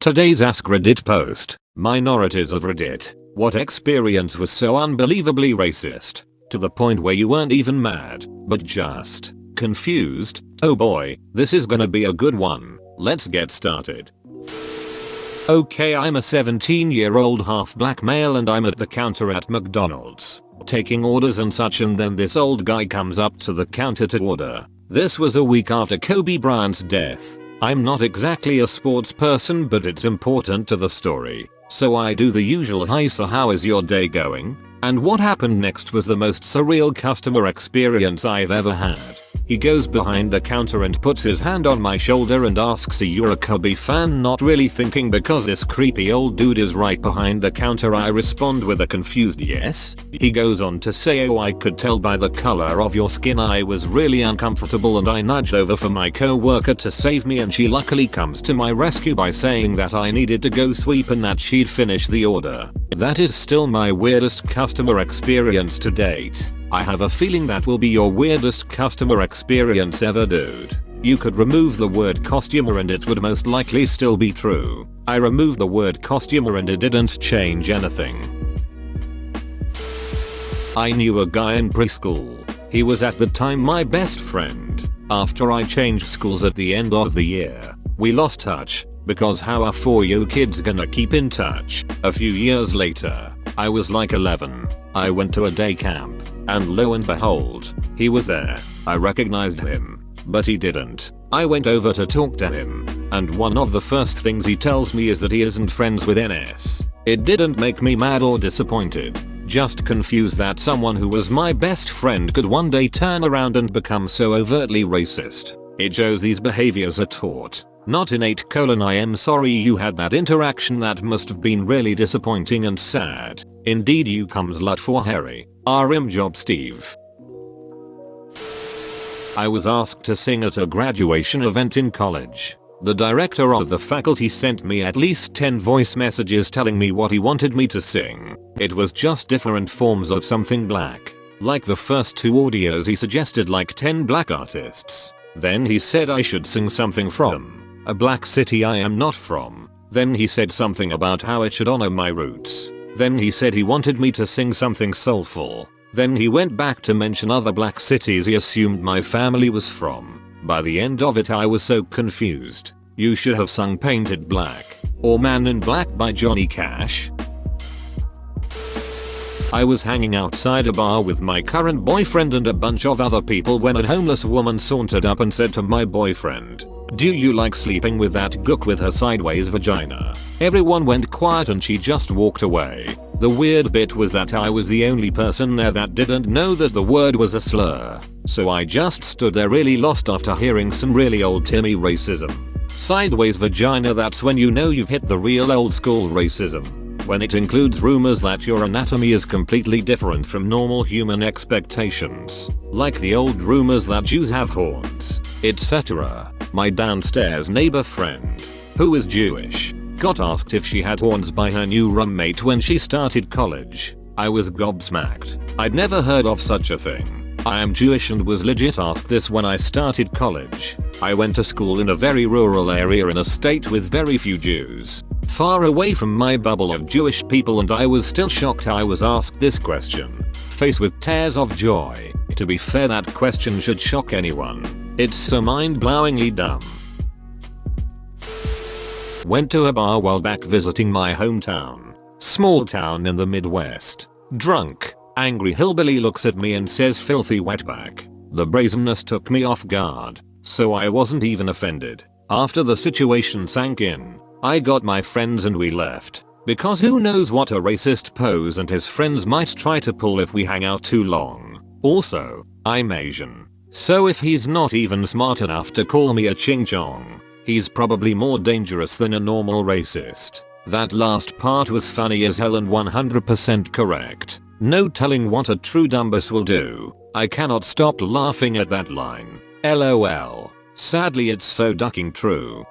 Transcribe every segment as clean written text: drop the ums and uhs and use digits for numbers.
Today's AskReddit post, Minorities of Reddit. What experience was so unbelievably racist? To the point where you weren't even mad, but just confused? Oh boy, this is gonna be a good one. Let's get started. Okay, I'm a 17-year-old half-black male and I'm at the counter at McDonald's, taking orders and such, and then this old guy comes up to the counter to order. This was a week after Kobe Bryant's death. I'm not exactly a sports person, but it's important to the story. So I do the usual "Hi, so how is your day going?" And what happened next was the most surreal customer experience I've ever had. He goes behind the counter and puts his hand on my shoulder and asks, "Are you a Kobe fan?" Not really thinking because this creepy old dude is right behind the counter, I respond with a confused yes. He goes on to say, "Oh, I could tell by the color of your skin." I was really uncomfortable and I nudged over for my co-worker to save me, and she luckily comes to my rescue by saying that I needed to go sweep and that she'd finish the order. That is still my weirdest customer experience to date. I have a feeling that will be your weirdest customer experience ever, dude. You could remove the word costumer and it would most likely still be true. I removed the word costumer and it didn't change anything. I knew a guy in preschool. He was at the time my best friend. After I changed schools at the end of the year, we lost touch, because how are 4-year kids gonna keep in touch? A few years later, I was like 11. I went to a day camp, and lo and behold, he was there. I recognized him, but he didn't. I went over to talk to him, and one of the first things he tells me is that he isn't friends with NS. It didn't make me mad or disappointed, just confused that someone who was my best friend could one day turn around and become so overtly racist. It shows these behaviors are taught, not innate. I am sorry you had that interaction. That must have been really disappointing and sad. Indeed, you come slut for Harry. RM job, Steve. I was asked to sing at a graduation event in college. The director of the faculty sent me at least 10 voice messages telling me what he wanted me to sing. It was just different forms of something black. Like the first 2 audios he suggested like 10 black artists. Then he said I should sing something from a black city I am not from. Then he said something about how it should honor my roots. Then he said he wanted me to sing something soulful. Then he went back to mention other black cities he assumed my family was from. By the end of it I was so confused. You should have sung Painted Black or Man in Black by Johnny Cash. I was hanging outside a bar with my current boyfriend and a bunch of other people when a homeless woman sauntered up and said to my boyfriend, "Do you like sleeping with that gook with her sideways vagina?" Everyone went quiet and she just walked away. The weird bit was that I was the only person there that didn't know that the word was a slur. So I just stood there really lost after hearing some really old timey racism. Sideways vagina, that's when you know you've hit the real old school racism. When it includes rumors that your anatomy is completely different from normal human expectations. Like the old rumors that Jews have horns, etc. My downstairs neighbor friend, who is Jewish, got asked if she had horns by her new roommate when she started college. I was gobsmacked. I'd never heard of such a thing. I am Jewish and was legit asked this when I started college. I went to school in a very rural area in a state with very few Jews, far away from my bubble of Jewish people, and I was still shocked I was asked this question. Faced with tears of joy. To be fair, that question should shock anyone. It's so mind-blowingly dumb. Went to a bar while back visiting my hometown. Small town in the Midwest. Drunk, angry hillbilly looks at me and says "filthy wetback." The brazenness took me off guard, so I wasn't even offended. After the situation sank in, I got my friends and we left. Because who knows what a racist pose and his friends might try to pull if we hang out too long. Also, I'm Asian. So if he's not even smart enough to call me a ching chong, he's probably more dangerous than a normal racist. That last part was funny as hell and 100% correct. No telling what a true dumbass will do. I cannot stop laughing at that line. LOL. Sadly, it's so ducking true.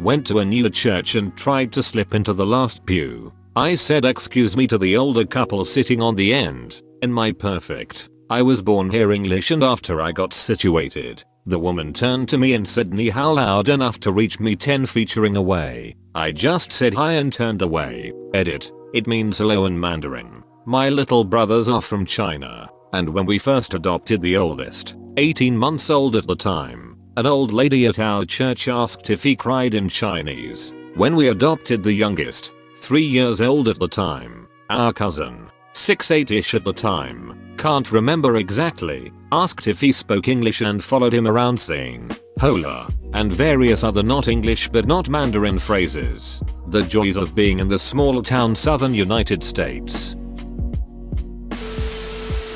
Went to a new church and tried to slip into the last pew. I said "excuse me" to the older couple sitting on the end. In my perfect, I was born here English, and after I got situated, The woman turned to me and said ni hao loud enough to reach me 10 featuring away. I just said hi and turned away. Edit. It means hello in Mandarin. My little brothers are from China, and when we first adopted the oldest, 18 months old at the time, an old lady at our church asked if he cried in Chinese. When we adopted the youngest, 3 years old at the time, our cousin, 6'8"-ish at the time, can't remember exactly, asked if he spoke English and followed him around saying, hola, and various other not English but not Mandarin phrases. The joys of being in the small town southern United States.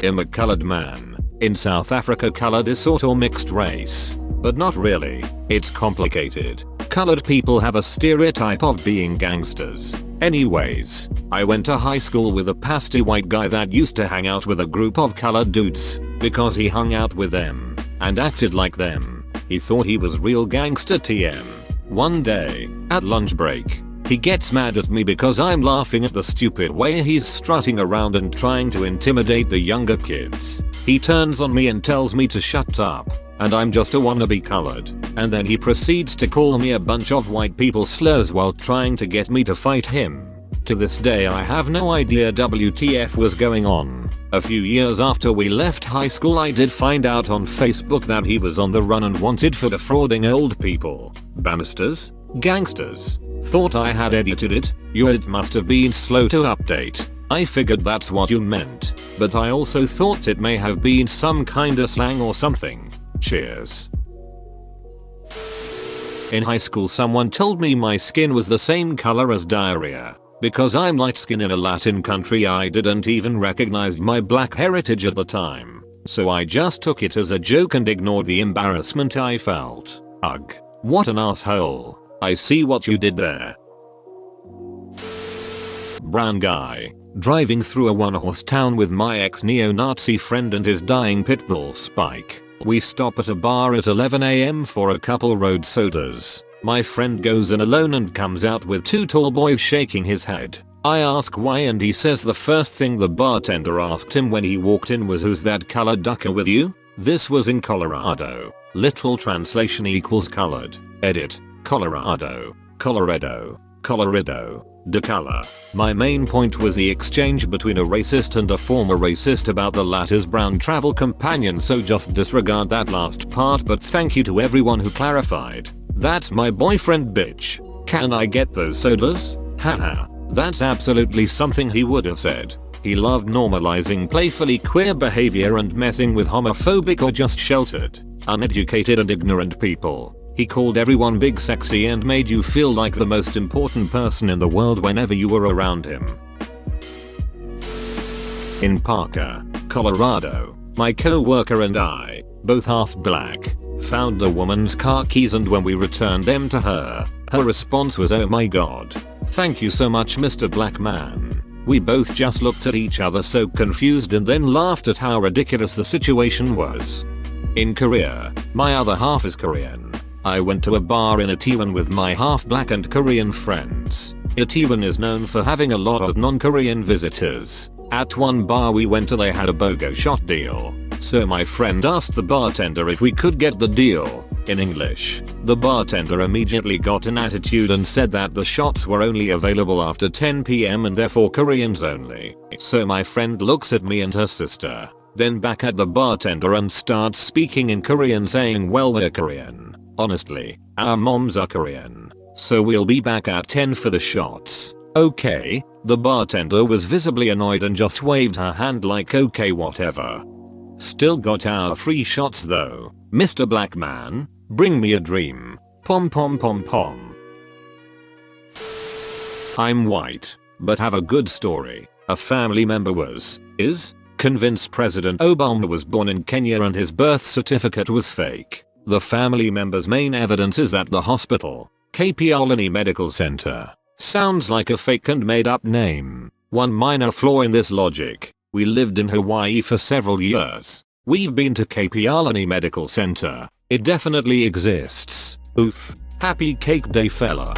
I'm a colored man. In South Africa, colored is sort of mixed race, but not really. It's complicated. Colored people have a stereotype of being gangsters. Anyways, I went to high school with a pasty white guy that used to hang out with a group of colored dudes because he hung out with them and acted like them. He thought he was real gangster TM. One day, at lunch break, he gets mad at me because I'm laughing at the stupid way he's strutting around and trying to intimidate the younger kids. He turns on me and tells me to shut up, and I'm just a wannabe colored, and then he proceeds to call me a bunch of white people slurs while trying to get me to fight him. To this day I have no idea WTF was going on. A few years after we left high school I did find out on Facebook that he was on the run and wanted for defrauding old people. Bannisters? Gangsters? Thought I had edited it. It must have been slow to update. I figured that's what you meant, but I also thought it may have been some kinda slang or something. Cheers. In high school someone told me my skin was the same color as diarrhea. Because I'm light skinned in a Latin country I didn't even recognize my black heritage at the time. So I just took it as a joke and ignored the embarrassment I felt. Ugh. What an asshole. I see what you did there. Brown guy. Driving through a one-horse town with my ex-neo-Nazi friend and his dying pit bull Spike. We stop at a bar at 11 AM for a couple road sodas. My friend goes in alone and comes out with 2 tall boys shaking his head. I ask why and he says the first thing the bartender asked him when he walked in was who's that colored ducker with you? This was in Colorado. Literal translation equals colored. Edit. Colorado. Colorado. Colorado. De color. My main point was the exchange between a racist and a former racist about the latter's brown travel companion, so just disregard that last part, but thank you to everyone who clarified. That's my boyfriend bitch. Can I get those sodas? Haha. That's absolutely something he would have said. He loved normalizing playfully queer behavior and messing with homophobic or just sheltered, uneducated and ignorant people. He called everyone big sexy and made you feel like the most important person in the world whenever you were around him. In Parker, Colorado, my co-worker and I, both half black, found the woman's car keys, and when we returned them to her, her response was, "Oh my god. Thank you so much, Mr. Black Man." We both just looked at each other so confused and then laughed at how ridiculous the situation was. In Korea, my other half is Korean. I went to a bar in Itaewon with my half black and Korean friends. Itaewon is known for having a lot of non-Korean visitors. At one bar we went to, they had a BOGO shot deal. So my friend asked the bartender if we could get the deal. In English, the bartender immediately got an attitude and said that the shots were only available after 10 PM and therefore Koreans only. So my friend looks at me and her sister, then back at the bartender and starts speaking in Korean saying, "Well, we're Korean. Honestly, our moms are Korean. So we'll be back at 10 for the shots." Okay, the bartender was visibly annoyed and just waved her hand like okay whatever. Still got our free shots though. Mr. Black Man, bring me a dream. Pom pom pom pom. I'm white, but have a good story. A family member is convinced President Obama was born in Kenya and his birth certificate was fake. The family member's main evidence is that the hospital, Kapiolani Medical Center, sounds like a fake and made up name. One minor flaw in this logic: we lived in Hawaii for several years. We've been to Kapiolani Medical Center. It definitely exists. Oof. Happy cake day fella.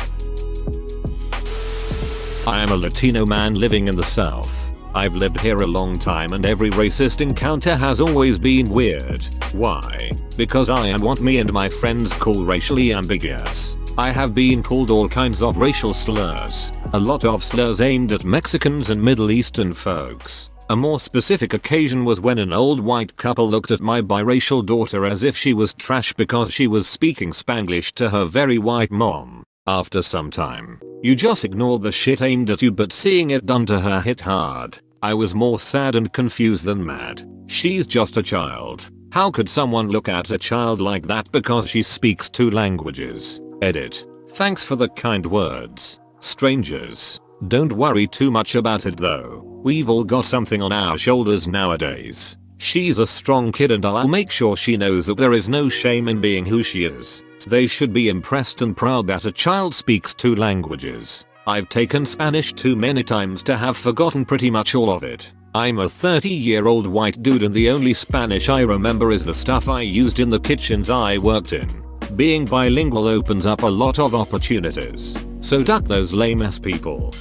I am a Latino man living in the South. I've lived here a long time and every racist encounter has always been weird. Why? Because I am what me and my friends call racially ambiguous. I have been called all kinds of racial slurs, a lot of slurs aimed at Mexicans and Middle Eastern folks. A more specific occasion was when an old white couple looked at my biracial daughter as if she was trash because she was speaking Spanglish to her very white mom. After some time, you just ignore the shit aimed at you, but seeing it done to her hit hard. I was more sad and confused than mad. She's just a child. How could someone look at a child like that because she speaks 2 languages? Edit. Thanks for the kind words, strangers. Don't worry too much about it though. We've all got something on our shoulders nowadays. She's a strong kid and I'll make sure she knows that there is no shame in being who she is. They should be impressed and proud that a child speaks 2 languages. I've taken Spanish too many times to have forgotten pretty much all of it. I'm a 30-year-old white dude and the only Spanish I remember is the stuff I used in the kitchens I worked in. Being bilingual opens up a lot of opportunities. So duck those lame ass people.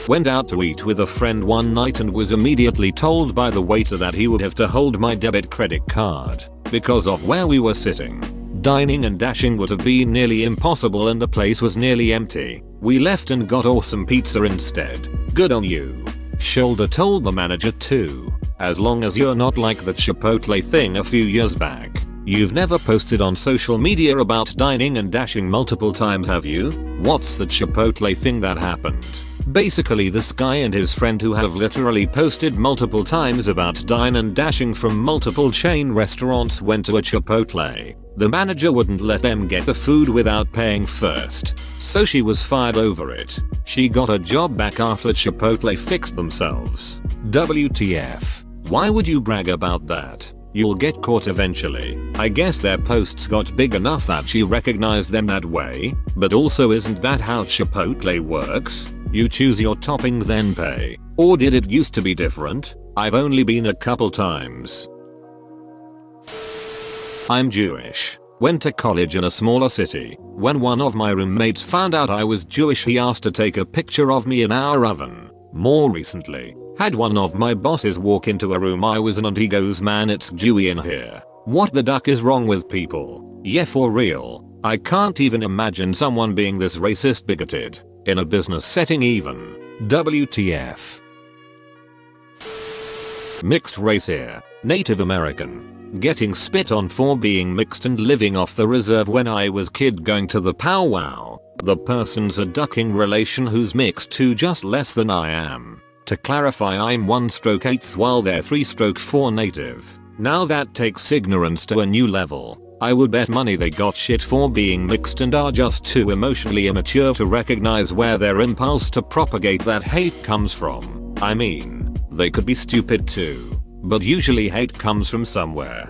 Went out to eat with a friend one night and was immediately told by the waiter that he would have to hold my debit credit card because of where we were sitting. Dining and dashing would have been nearly impossible and the place was nearly empty. We left and got awesome pizza instead. Good on you. Shoulder told the manager too. As long as you're not like the Chipotle thing a few years back. You've never posted on social media about dining and dashing multiple times, have you? What's the Chipotle thing that happened? Basically this guy and his friend who have literally posted multiple times about dine and dashing from multiple chain restaurants went to a Chipotle. The manager wouldn't let them get the food without paying first, so she was fired over it. She got a job back after Chipotle fixed themselves. WTF. Why would you brag about that? You'll get caught eventually. I guess their posts got big enough that she recognized them that way, but also isn't that how Chipotle works? You choose your toppings then pay. Or did it used to be different? I've only been a couple times. I'm Jewish. Went to college in a smaller city. When one of my roommates found out I was Jewish, he asked to take a picture of me in our oven. More recently, had one of my bosses walk into a room I was in and he goes, "Man, it's Jewy in here. What the duck is wrong with people?" Yeah, for real. I can't even imagine someone being this racist bigoted. In a business setting even. WTF. Mixed race here. Native American. Getting spit on for being mixed and living off the reserve when I was kid going to the powwow. The person's a ducking relation who's mixed too, just less than I am. To clarify, I'm 1/8 while they're 3/4 native. Now that takes ignorance to a new level. I would bet money they got shit for being mixed and are just too emotionally immature to recognize where their impulse to propagate that hate comes from. I mean, they could be stupid too, but usually hate comes from somewhere.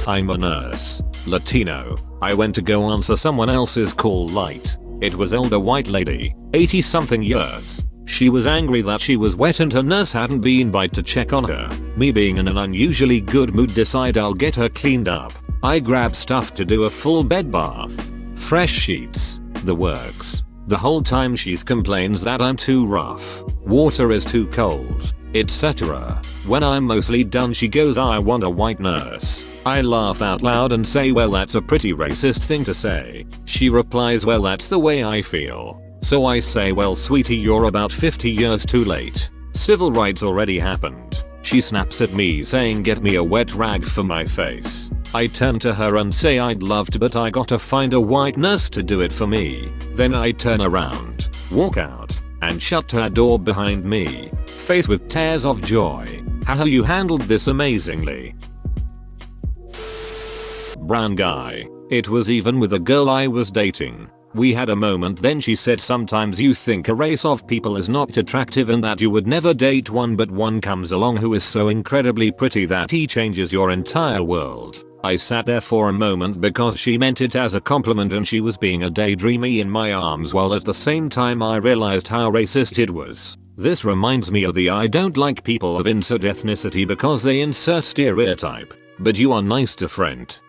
I'm a nurse. Latino. I went to go answer someone else's call light. It was older white lady, 80 something years. She was angry that she was wet and her nurse hadn't been by to check on her. Me being in an unusually good mood decide I'll get her cleaned up. I grab stuff to do a full bed bath. Fresh sheets. The works. The whole time she's complains that I'm too rough. Water is too cold. Etc. When I'm mostly done she goes, "I want a white nurse." I laugh out loud and say, "Well, that's a pretty racist thing to say." She replies, "Well, that's the way I feel." So I say, "Well, sweetie, you're about 50 years too late. Civil rights already happened." She snaps at me saying, "Get me a wet rag for my face." I turn to her and say, "I'd love to, but I gotta find a white nurse to do it for me." Then I turn around, walk out, and shut her door behind me, faced with tears of joy. "How you handled this amazingly." Brown guy. It was even with a girl I was dating. We had a moment, then she said, "Sometimes you think a race of people is not attractive and that you would never date one, but one comes along who is so incredibly pretty that he changes your entire world." I sat there for a moment because she meant it as a compliment and she was being a daydreamy in my arms, while at the same time I realized how racist it was. This reminds me of the "I don't like people of insert ethnicity because they insert stereotype, but you are nice to friend."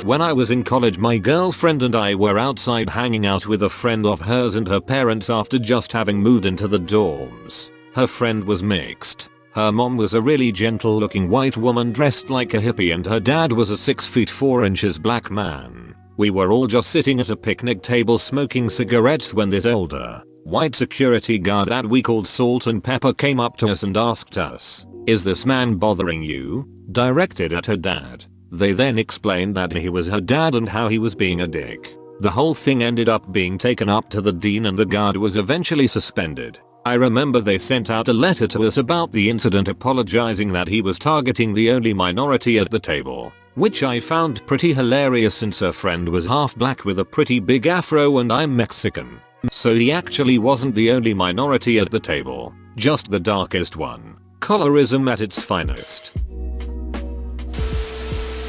when I was in college, my girlfriend and I were outside hanging out with a friend of hers and her parents after just having moved into the dorms. Her friend was mixed. Her mom was a really gentle looking white woman dressed like a hippie and her dad was a 6 feet 4 inches black man. We were all just sitting at a picnic table smoking cigarettes when this older, white security guard that we called Salt and Pepper came up to us and asked us, "Is this man bothering you?" Directed at her dad. They then explained that he was her dad and how he was being a dick. The whole thing ended up being taken up to the dean and the guard was eventually suspended. I remember they sent out a letter to us about the incident apologizing that he was targeting the only minority at the table, which I found pretty hilarious since her friend was half black with a pretty big afro and I'm Mexican. So he actually wasn't the only minority at the table, just the darkest one. Colorism at its finest.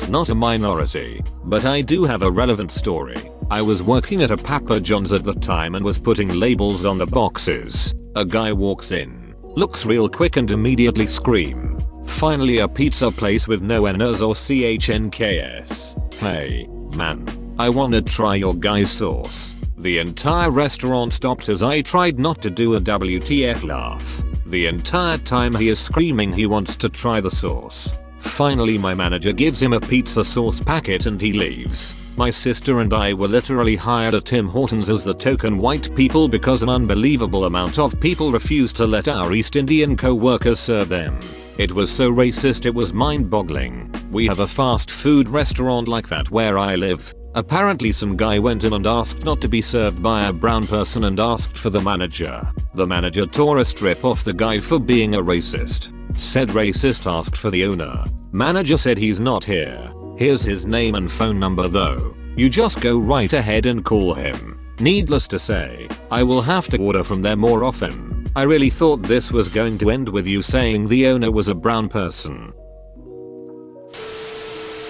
Not a minority, but I do have a relevant story. I was working at a Papa John's at the time and was putting labels on the boxes. A guy walks in, looks real quick and immediately scream. Finally a pizza place with no N's or CHNKS. "Hey, man. I wanna try your guy's sauce." The entire restaurant stopped as I tried not to do a WTF laugh. The entire time he is screaming he wants to try the sauce. Finally my manager gives him a pizza sauce packet and he leaves. My sister and I were literally hired at Tim Hortons as the token white people because an unbelievable amount of people refused to let our East Indian co-workers serve them. It was so racist it was mind-boggling. We have a fast food restaurant like that where I live. Apparently some guy went in and asked not to be served by a brown person and asked for the manager. The manager tore a strip off the guy for being a racist. Said racist asked for the owner. Manager said he's not here. Here's his name and phone number though. You just go right ahead and call him. Needless to say, I will have to order from there more often. I really thought this was going to end with you saying the owner was a brown person.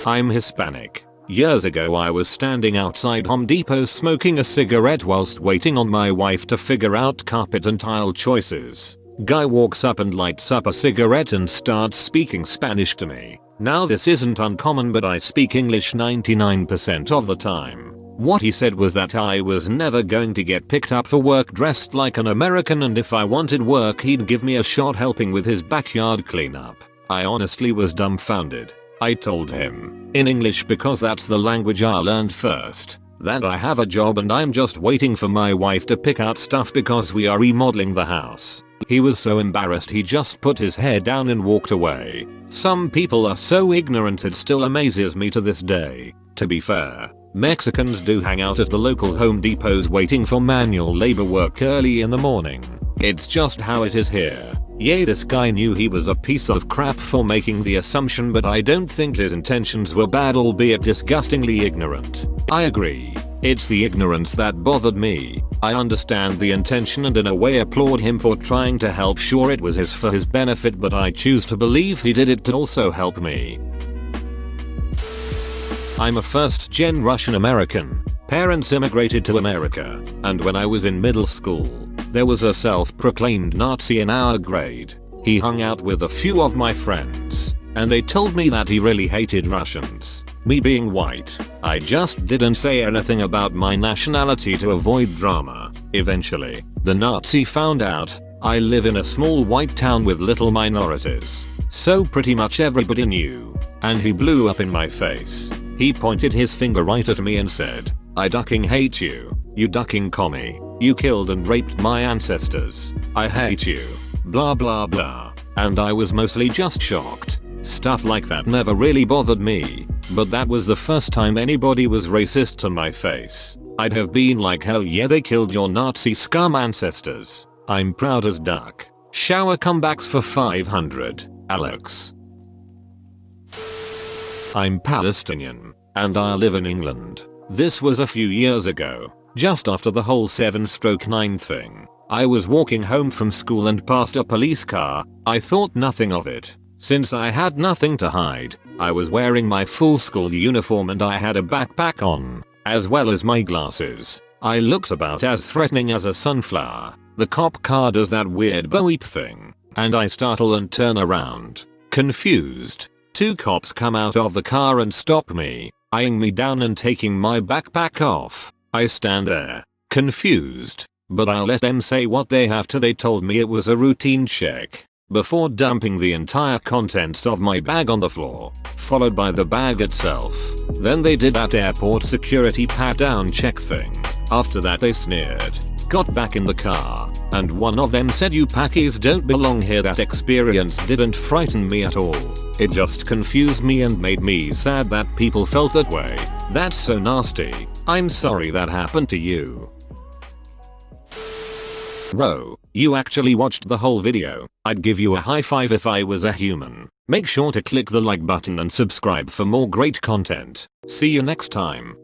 I'm Hispanic. Years ago I was standing outside Home Depot smoking a cigarette whilst waiting on my wife to figure out carpet and tile choices. Guy walks up and lights up a cigarette and starts speaking Spanish to me. Now this isn't uncommon but I speak English 99% of the time. What he said was that I was never going to get picked up for work dressed like an American and if I wanted work he'd give me a shot helping with his backyard cleanup. I honestly was dumbfounded. I told him, in English because that's the language I learned first, that I have a job and I'm just waiting for my wife to pick out stuff because we are remodeling the house. He was so embarrassed he just put his head down and walked away. Some people are so ignorant it still amazes me to this day. To be fair, Mexicans do hang out at the local Home Depots waiting for manual labor work early in the morning. It's just how it is here. Yeah, this guy knew he was a piece of crap for making the assumption but I don't think his intentions were bad albeit disgustingly ignorant. I agree. It's the ignorance that bothered me. I understand the intention and in a way applaud him for trying to help. Sure it was for his benefit but I choose to believe he did it to also help me. I'm a first-gen Russian American. Parents immigrated to America, and when I was in middle school, there was a self-proclaimed Nazi in our grade. He hung out with a few of my friends, and they told me that he really hated Russians. Me being white, I just didn't say anything about my nationality to avoid drama. Eventually, the Nazi found out. I live in a small white town with little minorities, so pretty much everybody knew, and he blew up in my face. He pointed his finger right at me and said, "I ducking hate you, you ducking commie. You killed and raped my ancestors. I hate you. Blah blah blah." And I was mostly just shocked. Stuff like that never really bothered me, but that was the first time anybody was racist to my face. I'd have been like, hell yeah, they killed your Nazi scum ancestors. I'm proud as duck. Shower comebacks for 500, Alex. I'm Palestinian, and I live in England. This was a few years ago, just after the whole 7/9 thing. I was walking home from school and passed a police car. I thought nothing of it. Since I had nothing to hide, I was wearing my full school uniform and I had a backpack on, as well as my glasses. I looked about as threatening as a sunflower. The cop car does that weird beep thing, and I startle and turn around. Confused. Two cops come out of the car and stop me. eyeing me down and taking my backpack off. I stand there, confused, but I'll let them say what they have to. They told me it was a routine check, before dumping the entire contents of my bag on the floor, followed by the bag itself. Then they did that airport security pat down check thing. After that they sneered, got back in the car, and one of them said, "You Pakis don't belong here." That experience didn't frighten me at all. It just confused me and made me sad that people felt that way. That's so nasty. I'm sorry that happened to you. Bro, you actually watched the whole video. I'd give you a high five if I was a human. Make sure to click the like button and subscribe for more great content. See you next time.